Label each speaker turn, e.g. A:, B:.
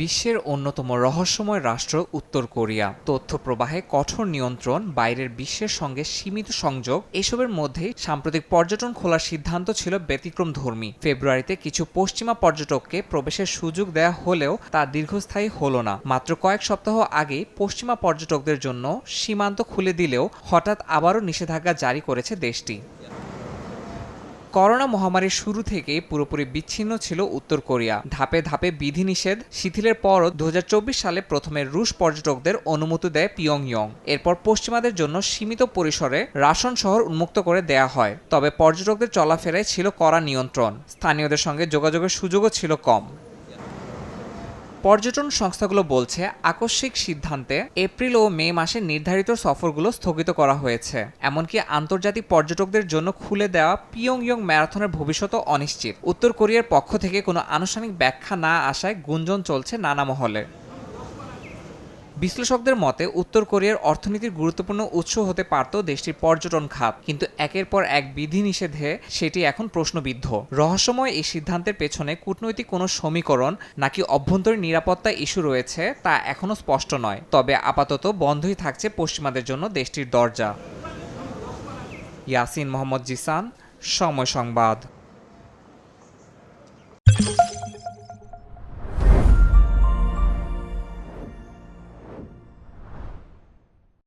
A: বিশ্বের অন্যতম রহস্যময় রাষ্ট্র উত্তর কোরিয়া। তথ্য প্রবাহে কঠোর নিয়ন্ত্রণ, বাইরের বিশ্বের সঙ্গে সীমিত সংযোগ, এসবের মধ্যেই সাম্প্রতিক পর্যটন খোলার সিদ্ধান্ত ছিল ব্যতিক্রমধর্মী। ফেব্রুয়ারিতে কিছু পশ্চিমা পর্যটককে প্রবেশের সুযোগ দেয়া হলেও তা দীর্ঘস্থায়ী হলো না। মাত্র কয়েক সপ্তাহ আগেই পশ্চিমা পর্যটকদের জন্য সীমান্ত খুলে দিলেও হঠাৎ আবারও নিষেধাজ্ঞা জারি করেছে দেশটি। করোনা মহামারীর শুরু থেকেই পুরোপুরি বিচ্ছিন্ন ছিল উত্তর কোরিয়া। ধাপে ধাপে বিধিনিষেধ শিথিলের পরও ২০২৪ সালে প্রথমে রুশ পর্যটকদের অনুমতি দেয় পিয়ংইয়ং। এরপর পশ্চিমাদের জন্য সীমিত পরিসরে রাসন শহর উন্মুক্ত করে দেয়া হয়। তবে পর্যটকদের চলাফেরায় ছিল কড়া নিয়ন্ত্রণ, স্থানীয়দের সঙ্গে যোগাযোগের সুযোগও ছিল কম। পর্যটন সংস্থাগুলো বলছে, আকস্মিক সিদ্ধান্তে এপ্রিল ও মে মাসে নির্ধারিত সফরগুলো স্থগিত করা হয়েছে। এমনকি আন্তর্জাতিক পর্যটকদের জন্য খুলে দেওয়া পিয়ংইয়ং ম্যারাথনের ভবিষ্যতও অনিশ্চিত। উত্তর কোরিয়ার পক্ষ থেকে কোনো আনুষ্ঠানিক ব্যাখ্যা না আসায় গুঞ্জন চলছে নানা মহলে। বিশ্লেষকদের মতে, উত্তর কোরিয়ার অর্থনীতির গুরুত্বপূর্ণ উৎস হতে পারত দেশটির পর্যটন খাত, কিন্তু একের পর এক বিধিনিষেধে সেটি এখন প্রশ্নবিদ্ধ। রহস্যময় এই সিদ্ধান্তের পেছনে কূটনৈতিক কোনো সমীকরণ নাকি অভ্যন্তরীণ নিরাপত্তা ইস্যু রয়েছে তা এখনও স্পষ্ট নয়। তবে আপাতত বন্ধই থাকছে পশ্চিমাদের জন্য দেশটির দরজা। ইয়াসিন মোহাম্মদ জিসান, সময় সংবাদ।